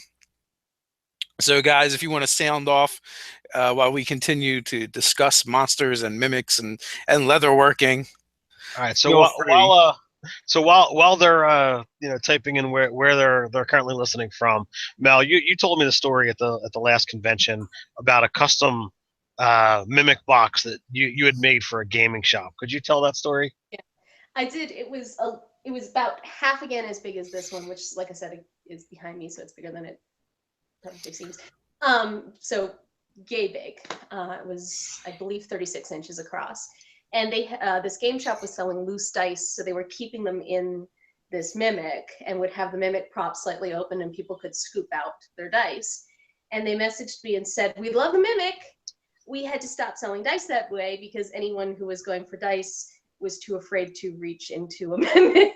So, guys, if you want to sound off while we continue to discuss monsters and mimics and leatherworking. All right. So while they're typing in where they're currently listening from, Mel, you told me the story at the last convention about a custom mimic box that you had made for a gaming shop. Could you tell that story? Yeah, I did. It was about half again as big as this one, which, like I said, is behind me, so it's bigger than it probably seems. So yay big. It was, I believe, 36 inches across. And this game shop was selling loose dice, so they were keeping them in this mimic and would have the mimic prop slightly open and people could scoop out their dice. And they messaged me and said, "We love the mimic. We had to stop selling dice that way because anyone who was going for dice was too afraid to reach into a mimic."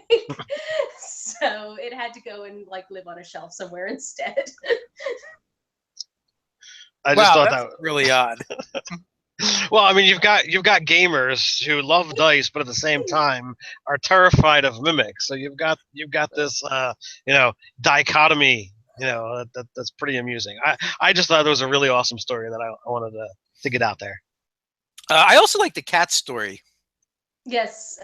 So it had to go and live on a shelf somewhere instead. I just thought that was really odd. Well, I mean, you've got gamers who love dice, but at the same time are terrified of mimics. So you've got this dichotomy. That's pretty amusing. I just thought it was a really awesome story that I wanted to get out there. I also like the cat story. Yes,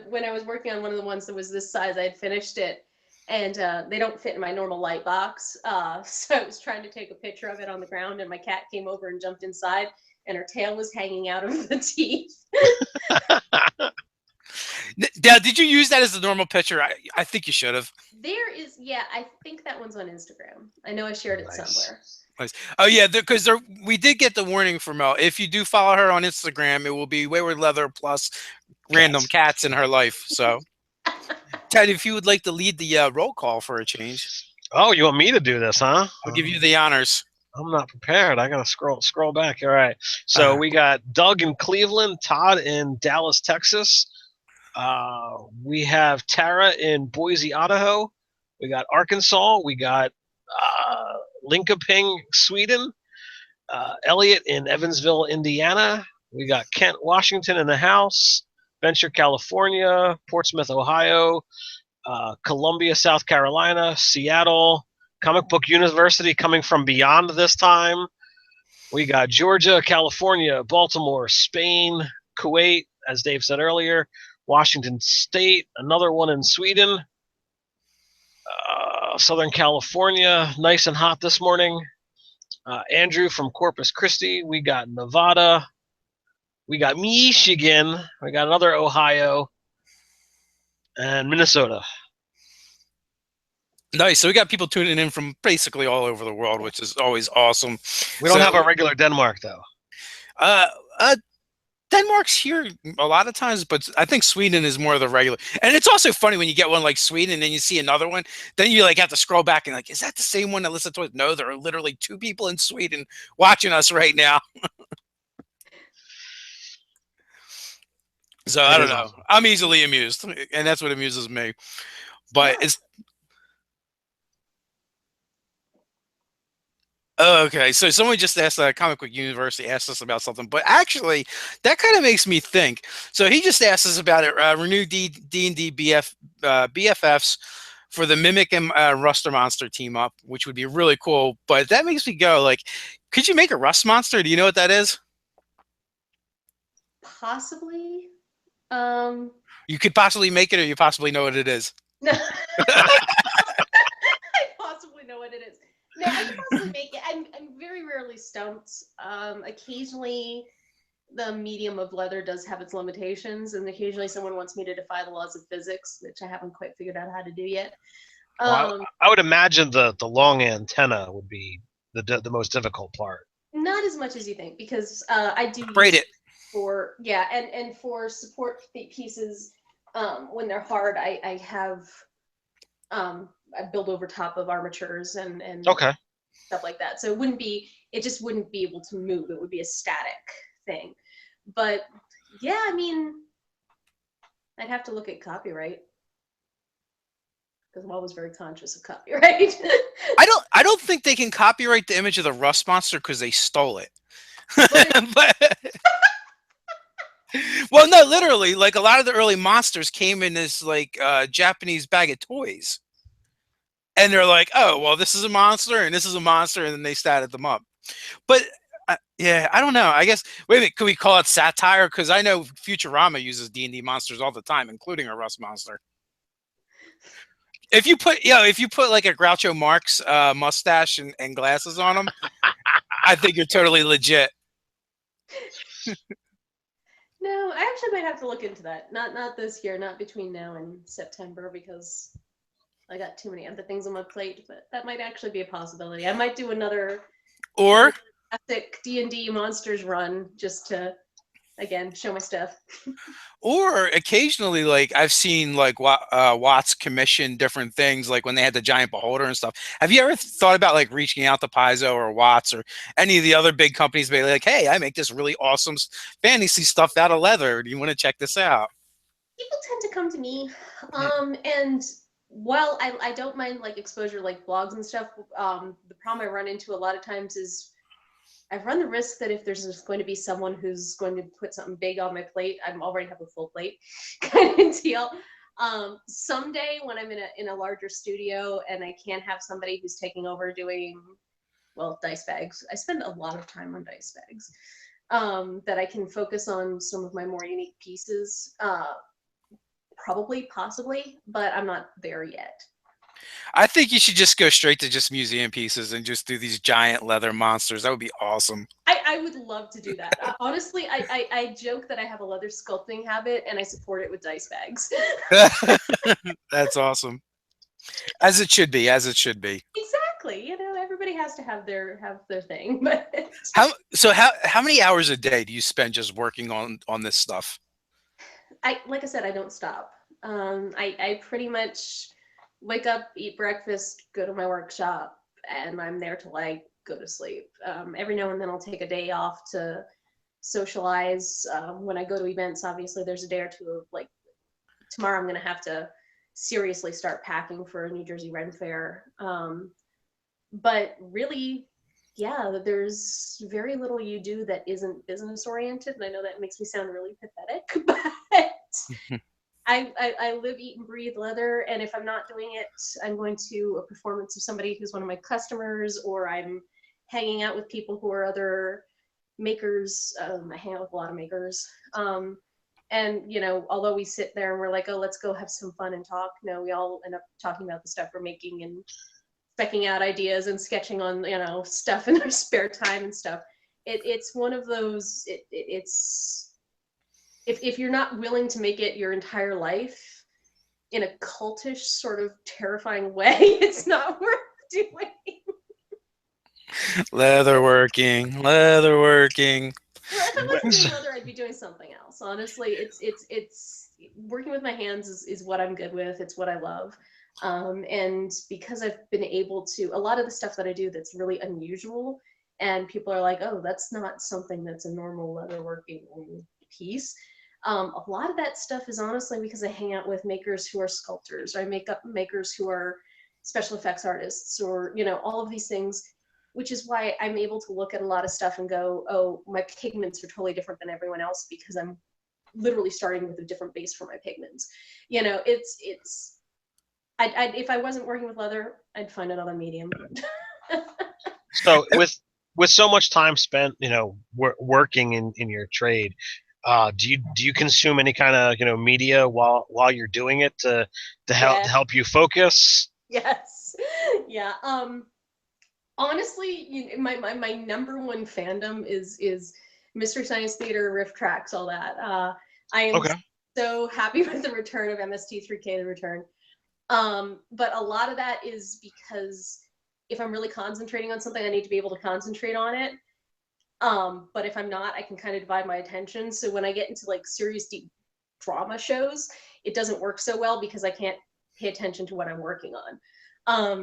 when I was working on one of the ones that was this size, I had finished it, and they don't fit in my normal light box. So I was trying to take a picture of it on the ground, and my cat came over and jumped inside, and her tail was hanging out of the teeth. Now, did you use that as the normal picture? I think you should have. There is, yeah, I think that one's on Instagram. I know I shared it somewhere. Nice. Oh yeah, because we did get the warning from Mel. If you do follow her on Instagram, it will be Wayward Leather plus random cats in her life. So, Ted, if you would like to lead the roll call for a change, Oh, you want me to do this, huh? I'll give you the honors. I'm not prepared. I gotta scroll back. All right. So we got Doug in Cleveland, Todd in Dallas, Texas. We have Tara in Boise, Idaho. We got Arkansas. We got Linkoping, Sweden. Elliot in Evansville, Indiana. We got Kent, Washington in the house. Venture, California. Portsmouth, Ohio. Columbia, South Carolina. Seattle. Comic Book University coming from beyond this time. We got Georgia, California, Baltimore, Spain, Kuwait, as Dave said earlier, Washington State, another one in Sweden, Southern California, nice and hot this morning. Andrew from Corpus Christi. We got Nevada. We got Michigan. We got another Ohio. And Minnesota. Nice. So we got people tuning in from basically all over the world, which is always awesome. We don't have a regular Denmark, though. Denmark's here a lot of times, but I think Sweden is more of the regular. And it's also funny when you get one like Sweden and then you see another one, then you like have to scroll back and like, is that the same one that listened to us? No, there are literally 2 people in Sweden watching us right now. So I don't know. Awesome. I'm easily amused, and that's what amuses me. But it's okay. So someone just asked, Comic Book University asked us about something, but actually, that kind of makes me think. So he just asked us about it. Renew D&D BFFs for the Mimic and Ruster Monster team up, which would be really cool. But that makes me go like, could you make a Rust Monster? Do you know what that is? Possibly. You could possibly make it, or you possibly know what it is. No. I possibly know what it is. No, I can possibly make it. I'm very rarely stumped. Occasionally, the medium of leather does have its limitations, and occasionally someone wants me to defy the laws of physics, which I haven't quite figured out how to do yet. Well, I would imagine the long antenna would be the most difficult part. Not as much as you think, because I do braid it. For and for support pieces when they're hard, I have I build over top of armatures and okay. Stuff like that. So it just wouldn't be able to move. It would be a static thing. But yeah, I mean, I'd have to look at copyright, because I'm always very conscious of copyright. I don't think they can copyright the image of the Rust Monster because they stole it. But well, no, literally, like a lot of the early monsters came in this like Japanese bag of toys, and they're like, "Oh, well, this is a monster and this is a monster," and then they statted them up. But yeah, I don't know. I guess wait a minute, could we call it satire? Because I know Futurama uses D&D monsters all the time, including a Rust Monster. If you put like a Groucho Marx mustache and glasses on him, I think you're totally legit. No, I actually might have to look into that. Not this year, not between now and September, because I got too many other things on my plate. But that might actually be a possibility. I might do another classic D&D monsters run just to, again, show my stuff. Or occasionally, like I've seen like Watts commission different things, like when they had the giant beholder and stuff. Have you ever thought about like reaching out to Paizo or Watts or any of the other big companies, be like, "Hey, I make this really awesome fantasy stuff out of leather. Do you want to check this out?" People tend to come to me, and while I don't mind like exposure, like blogs and stuff, the problem I run into a lot of times is I've run the risk that if there's just going to be someone who's going to put something big on my plate, I already have a full plate kind of deal. Someday when I'm in a larger studio and I can't have somebody who's taking over doing, well, dice bags. I spend a lot of time on dice bags. That I can focus on some of my more unique pieces. Probably, possibly, but I'm not there yet. I think you should just go straight to just museum pieces and just do these giant leather monsters. That would be awesome. I would love to do that. Honestly, I joke that I have a leather sculpting habit and I support it with dice bags. That's awesome. As it should be, as it should be. Exactly. You know, everybody has to have their thing. But how many hours a day do you spend just working on this stuff? like I said, I don't stop. I pretty much wake up, eat breakfast, go to my workshop, and I'm there till I go to sleep. Every now and then I'll take a day off to socialize. When I go to events, obviously there's a day or two of like tomorrow I'm going to have to seriously start packing for a New Jersey Ren Fair. But really, yeah, there's very little you do that isn't business oriented. And I know that makes me sound really pathetic, but I live, eat, and breathe leather. And if I'm not doing it, I'm going to a performance of somebody who's one of my customers, or I'm hanging out with people who are other makers. I hang out with a lot of makers. And, you know, although we sit there and we're like, oh, let's go have some fun and talk, no, we all end up talking about the stuff we're making and specking out ideas and sketching on, you know, stuff in our spare time and stuff. It's one of those, it's, if you're not willing to make it your entire life in a cultish sort of terrifying way, it's not worth doing. Leatherworking, leatherworking. Well, if I wasn't doing leather, I'd be doing something else. Honestly, it's working with my hands is what I'm good with. It's what I love. And because I've been able to, a lot of the stuff that I do that's really unusual, and people are like, oh, that's not something that's a normal leatherworking piece. A lot of that stuff is honestly because I hang out with makers who are sculptors, or I make up makers who are special effects artists, or, you know, all of these things, which is why I'm able to look at a lot of stuff and go, oh, my pigments are totally different than everyone else because I'm literally starting with a different base for my pigments. You know, if I wasn't working with leather, I'd find another medium. So with so much time spent, you know, working in your trade, do you consume any kind of, you know, media while you're doing it to help you focus? Yes. Yeah. Honestly, my number one fandom is Mystery Science Theater, riff tracks, all that. I am so happy with the return of MST3K, the return. But a lot of that is because if I'm really concentrating on something, I need to be able to concentrate on it. But if I'm not, I can kind of divide my attention. So when I get into like serious deep drama shows, it doesn't work so well because I can't pay attention to what I'm working on.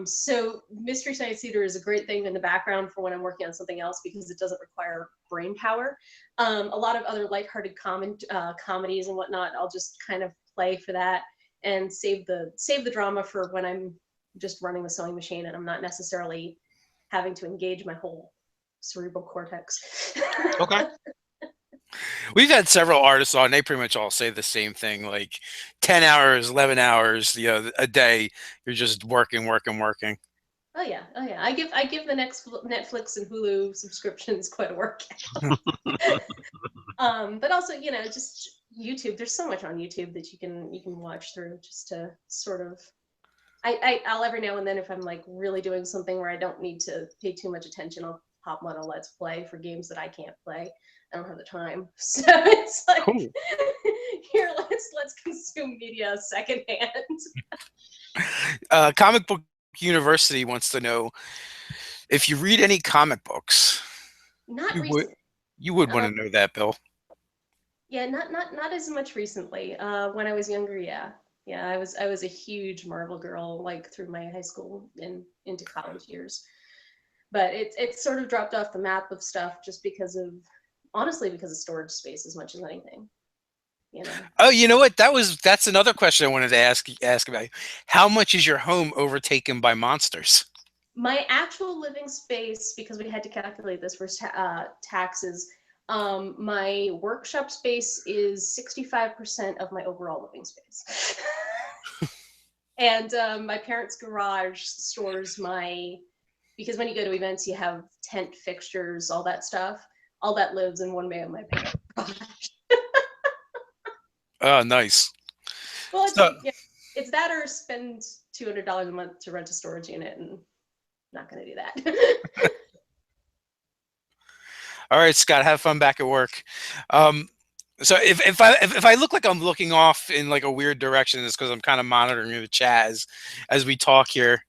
So Mystery Science Theater is a great thing in the background for when I'm working on something else because it doesn't require brain power. A lot of other lighthearted comedies and whatnot, I'll just kind of play for that and save the drama for when I'm just running the sewing machine and I'm not necessarily having to engage my whole cerebral cortex. Okay. We've had several artists on. They pretty much all say the same thing, like 10 hours, 11 hours, you know, a day. You're just working. Oh yeah. I give the next Netflix and Hulu subscriptions quite a workout. But also, you know, just YouTube. There's so much on YouTube that you can watch through just to sort of. I'll every now and then, if I'm like really doing something where I don't need to pay too much attention, I'll pop on a Let's Play for games that I can't play. I don't have the time, so it's like, cool. Here, let's consume media secondhand. Comic Book University wants to know if you read any comic books. Not recently. You would want to know that, Bill. Yeah, not as much recently. When I was younger, yeah, I was a huge Marvel girl, like through my high school and into college years. But it's sort of dropped off the map of stuff just honestly because of storage space as much as anything. You know. Oh, you know what? That's another question I wanted to ask about. How much is your home overtaken by monsters? My actual living space, because we had to calculate this for taxes, my workshop space is 65% of my overall living space. And my parents' garage stores because when you go to events, you have tent fixtures, all that stuff. All that lives in one bay of my parents' garage. Oh, nice. Well, it's that or spend $200 a month to rent a storage unit, and I'm not going to do that. All right, Scott, have fun back at work. So if I look like I'm looking off in like a weird direction, it's because I'm kind of monitoring the chat as we talk here.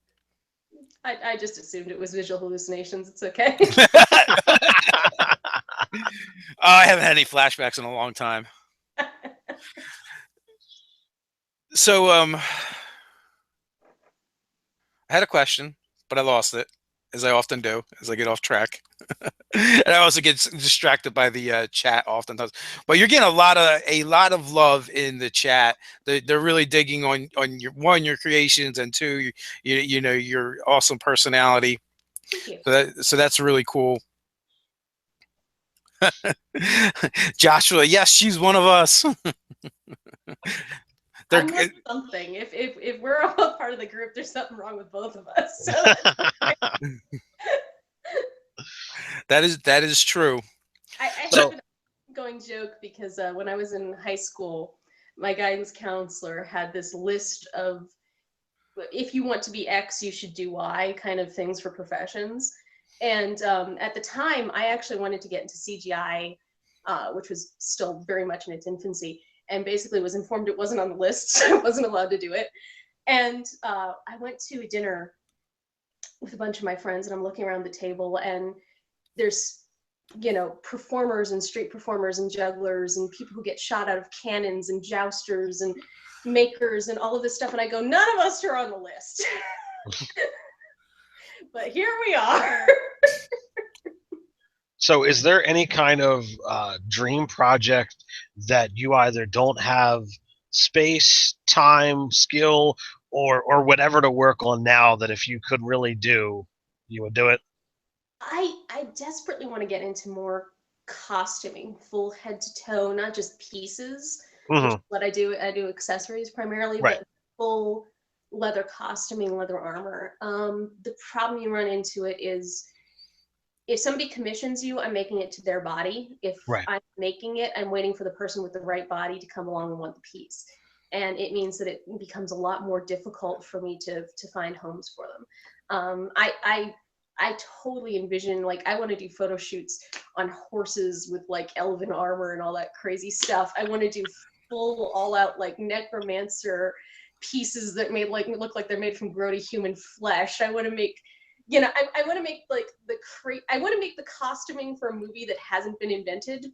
I just assumed it was visual hallucinations. It's okay. I haven't had any flashbacks in a long time. So I had a question, but I lost it, as I often do, as I get off track. And I also get distracted by the chat oftentimes. But you're getting a lot of love in the chat. They're really digging on your your creations, and two, you know, your awesome personality. Thank you. So that's really cool. Joshua, yes, she's one of us. They're I'm worth something. If we're all part of the group, there's something wrong with both of us. So that is true. I have an ongoing joke because when I was in high school, my guidance counselor had this list of if you want to be X, you should do Y kind of things for professions. And at the time, I actually wanted to get into CGI, which was still very much in its infancy, and basically was informed it wasn't on the list, so I wasn't allowed to do it. And I went to a dinner with a bunch of my friends, and I'm looking around the table, and there's, you know, performers and street performers and jugglers and people who get shot out of cannons and jousters and makers and all of this stuff. And I go, none of us are on the list. But here we are. So is there any kind of dream project that you either don't have space, time, skill, or whatever to work on now that if you could really do, you would do it? I desperately want to get into more costuming, full head to toe, not just pieces, which is what I do. I do accessories primarily, Right. but full leather costuming, leather armor. The problem you run into it is if somebody commissions you, I'm making it to their body. If Right. I'm making it, I'm waiting for the person with the right body to come along and want the piece. And it means that it becomes a lot more difficult for me to find homes for them. I totally envision, like, I want to do photo shoots on horses with like elven armor and all that crazy stuff. I want to do full all out like necromancer pieces that made like look like they're made from grody human flesh. I want to make, you know, I want to make like I want to make the costuming for a movie that hasn't been invented,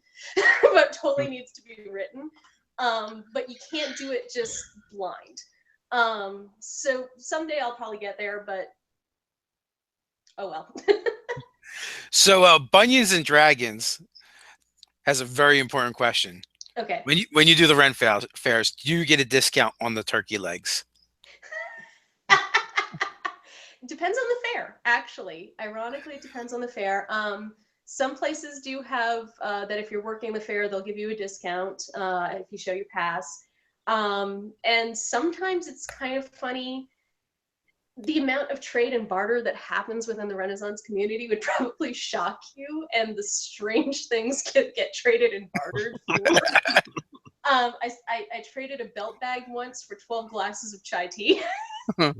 but totally needs to be written. But you can't do it just blind. So someday I'll probably get there, but oh well. So Bunions and Dragons has a very important question. Okay. When you do the rent fairs, do you get a discount on the turkey legs? Depends on the fair, actually. Ironically, it depends on the fair. Some places do have that if you're working the fair, they'll give you a discount if you show your pass. And sometimes it's kind of funny. The amount of trade and barter that happens within the Renaissance community would probably shock you, and the strange things get traded and bartered. I traded a belt bag once for 12 glasses of chai tea. But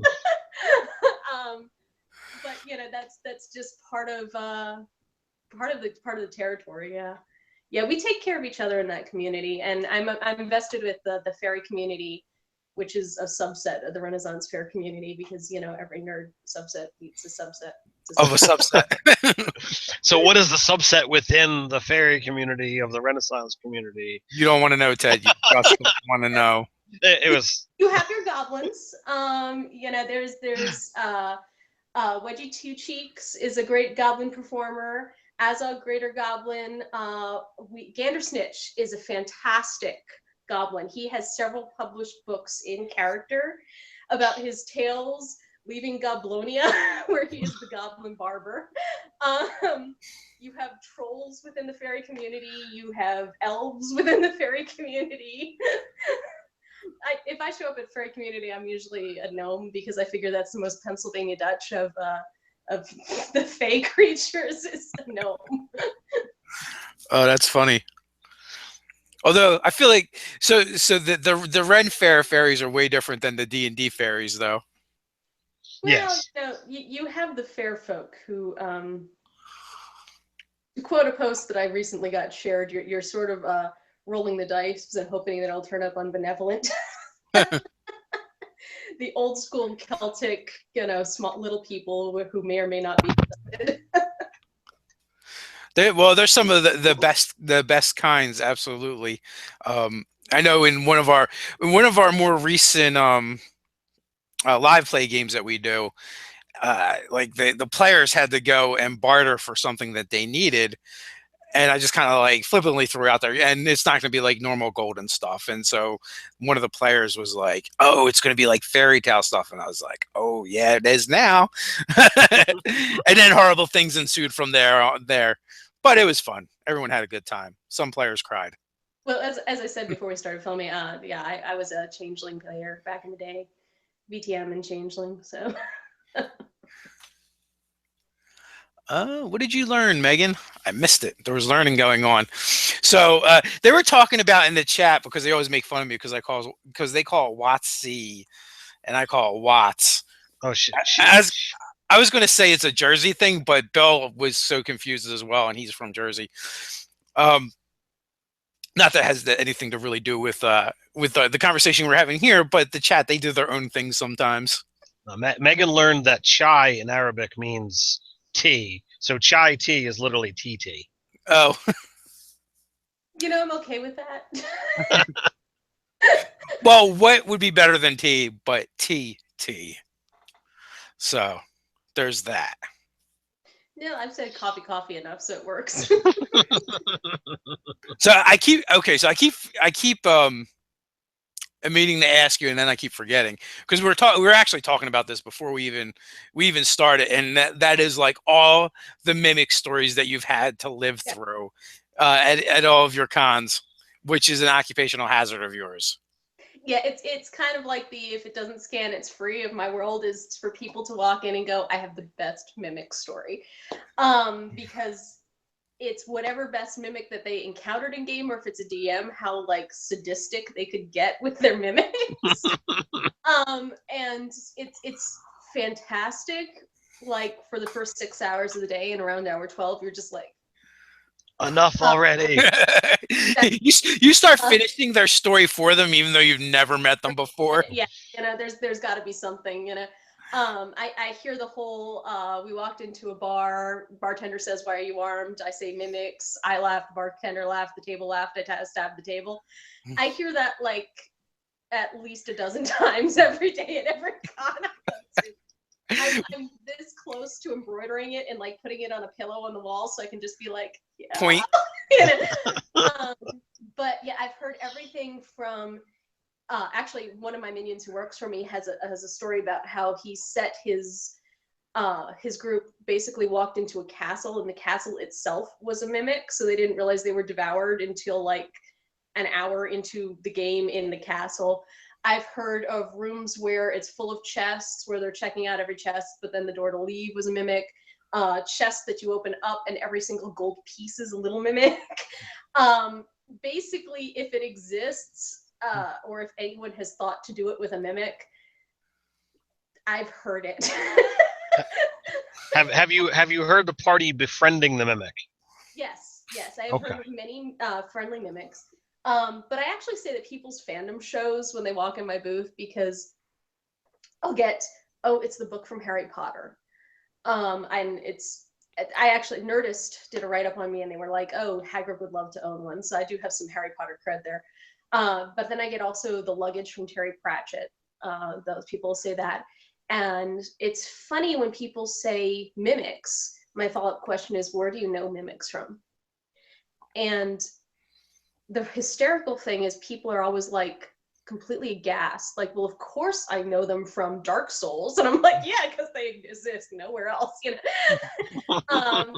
you know, that's just part of the territory. Yeah, we take care of each other in that community, and I'm invested with the fairy community, which is a subset of the Renaissance fair community, because, you know, every nerd subset eats a subset. Of a subset. So what is the subset within the fairy community of the Renaissance community? You don't want to know, Ted. You just want to know. It was. You have your goblins. You know, there's Wedgie Two Cheeks is a great goblin performer. Azog Greater Goblin. Gandersnitch is a fantastic goblin. He has several published books in character about his tales leaving Goblonia, where he is the goblin barber. You have trolls within the fairy community. You have elves within the fairy community. If I show up at fairy community, I'm usually a gnome, because I figure that's the most Pennsylvania Dutch of the fey creatures is a gnome. Oh, that's funny. Although I feel like the Ren Fair fairies are way different than the D&D fairies, though. Well, Yes. no, you have the fair folk who, to quote a post that I recently got shared, you're sort of rolling the dice and hoping that it'll turn up unbenevolent. The old school Celtic, you know, small little people who may or may not be accepted. They're some of the best kinds, absolutely. I know in one of our more recent live play games that we do, like the players had to go and barter for something that they needed, and I just kind of like flippantly threw out there, and it's not going to be like normal gold and stuff. And so one of the players was like, "Oh, it's going to be like fairy tale stuff," and I was like, "Oh yeah, it is now." And then horrible things ensued from there, but it was fun. Everyone had a good time. Some players cried. Well, as I said before we started filming, yeah, I was a changeling player back in the day, VTM and changeling. So What did you learn, Megan? I missed it. There was learning going on. So they were talking about in the chat, because they always make fun of me because they call it Watsy and I call it Watts. Oh shit! As I was going to say it's a Jersey thing, but Bill was so confused as well, and he's from Jersey. Not that has anything to really do with the conversation we're having here, but the chat, they do their own things sometimes. Megan learned that chai in Arabic means tea, so chai tea is literally TT. Oh, you know, I'm okay with that. well, what would be better than tea but tea? So there's that. No, I've said coffee enough, so it works. So I keep meaning to ask you, and then I keep forgetting, because we were actually talking about this before we even started, and that is like all the Mimic stories that you've had to live through at all of your cons, which is an occupational hazard of yours. Yeah, it's kind of like the if it doesn't scan, it's free of my world, is for people to walk in and go, I have the best Mimic story. Because it's whatever best Mimic that they encountered in game, or if it's a DM, how like sadistic they could get with their Mimics. And it's fantastic. Like for the first 6 hours of the day, and around hour 12, you're just like, enough already. You start finishing their story for them, even though you've never met them before. Yeah, you know, there's got to be something, you know. I hear the whole, we walked into a bar, bartender says, why are you armed? I say Mimics. I laugh, the bartender laughed, the table laughed, I stabbed the table. I hear that like at least a dozen times every day at every con I go to. I'm this close to embroidering it and like putting it on a pillow on the wall, so I can just be like, yeah. Point. But yeah, I've heard everything from actually one of my minions who works for me has a story about how he set his group, basically walked into a castle, and the castle itself was a Mimic, so they didn't realize they were devoured until like an hour into the game in the castle. I've heard of rooms where it's full of chests, where they're checking out every chest, but then the door to leave was a Mimic. Chests that you open up and every single gold piece is a little Mimic. Basically, if it exists, or if anyone has thought to do it with a Mimic, I've heard it. Have you heard the party befriending the Mimic? Yes, I have heard of many friendly Mimics. But I actually say that people's fandom shows when they walk in my booth, because I'll get, oh, it's the book from Harry Potter. And I actually, Nerdist did a write-up on me, and they were like, oh, Hagrid would love to own one. So I do have some Harry Potter cred there. But then I get also the luggage from Terry Pratchett. Those people say that. And it's funny when people say Mimics, my follow-up question is, where do you know Mimics from? And the hysterical thing is people are always like completely aghast, like, well, of course I know them from Dark Souls, and I'm like, yeah, because they exist nowhere else, you know.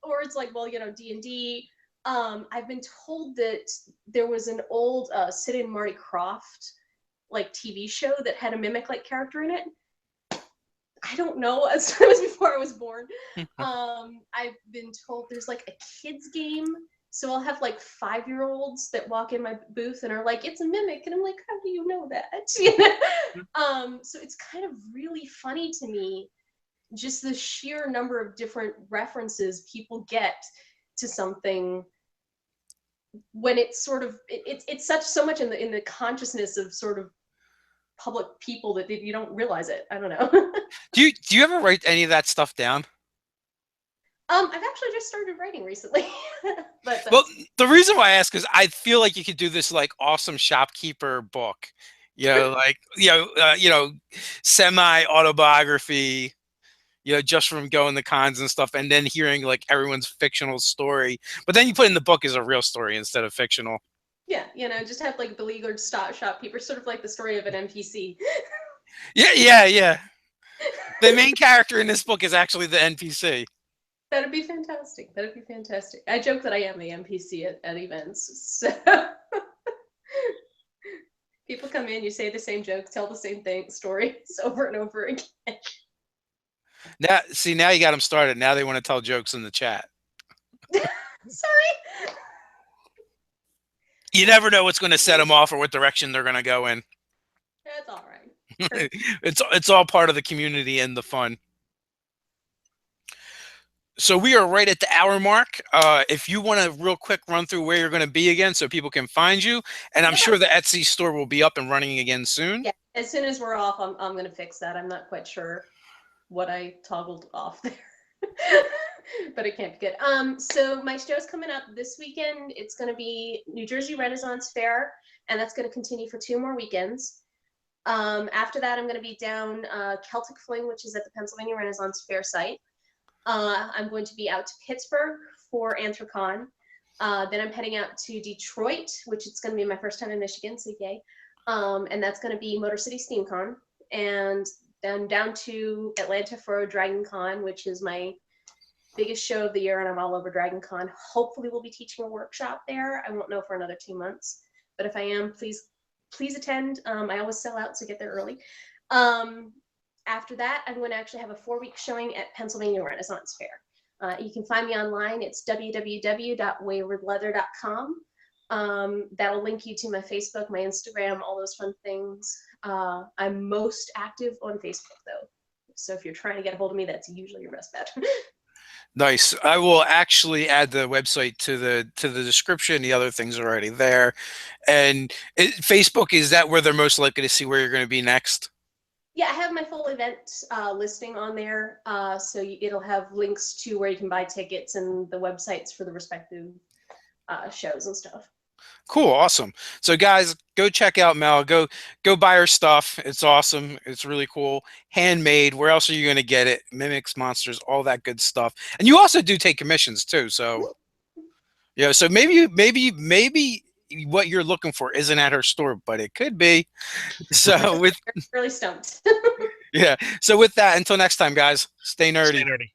Or it's like, well, you know, D&D. I've been told that there was an old Sid and Marty Krofft like TV show that had a Mimic like character in it. I don't know, it was before I was born. I've been told there's like a kids game. So I'll have like 5-year-olds that walk in my booth and are like, it's a Mimic. And I'm like, how do you know that? You know? So it's kind of really funny to me, just the sheer number of different references people get to something when it's sort of, it's such so much in the consciousness of sort of public people that you don't realize it. I don't know. Do you ever write any of that stuff down? I've actually just started writing recently. But Well, the reason why I ask is I feel like you could do this like awesome shopkeeper book, like semi autobiography, just from going to cons and stuff, and then hearing like everyone's fictional story, but then you put in the book as a real story instead of fictional. yeah, just have like beleaguered shopkeeper, sort of like the story of an NPC. Yeah. The main character in this book is actually the NPC. That'd be fantastic. That'd be fantastic. I joke that I am the NPC at events. So people come in, you say the same jokes, tell the same stories over and over again. Now you got them started. Now they want to tell jokes in the chat. Sorry. You never know what's going to set them off or what direction they're going to go in. That's all right. It's all part of the community and the fun. So we are right at the hour mark. If you want to real quick run through where you're going to be again so people can find you, and I'm sure the Etsy store will be up and running again soon. Yeah, as soon as we're off, I'm going to fix that. I'm not quite sure what I toggled off there, but it can't be good. So my show's coming up this weekend. It's going to be New Jersey Renaissance Fair, and that's going to continue for 2 more weekends. After that, I'm going to be down Celtic Fling, which is at the Pennsylvania Renaissance Fair site. I'm going to be out to Pittsburgh for Anthrocon. Then I'm heading out to Detroit, which it's going to be my first time in Michigan, so yay. And that's going to be Motor City SteamCon. And then down to Atlanta for Dragon Con, which is my biggest show of the year, and I'm all over Dragon Con. Hopefully we'll be teaching a workshop there. I won't know for another 2 months. But if I am, please attend. I always sell out, so get there early. After that, I'm going to actually have a 4-week showing at Pennsylvania Renaissance Fair. You can find me online. It's www.waywardleather.com. That'll link you to my Facebook, my Instagram, all those fun things. I'm most active on Facebook, though. So if you're trying to get a hold of me, that's usually your best bet. Nice. I will actually add the website to the description. The other things are already there. And Facebook, is that where they're most likely to see where you're going to be next? Yeah, I have my full event listing on there, so it'll have links to where you can buy tickets and the websites for the respective shows and stuff. Cool, awesome. So guys, go check out Mel. Go buy her stuff. It's awesome. It's really cool. Handmade. Where else are you going to get it? Minix, monsters, all that good stuff. And you also do take commissions too. So so maybe what you're looking for isn't at her store, but it could be. So with really stumped. yeah. So with that, until next time, guys, stay nerdy. Stay nerdy.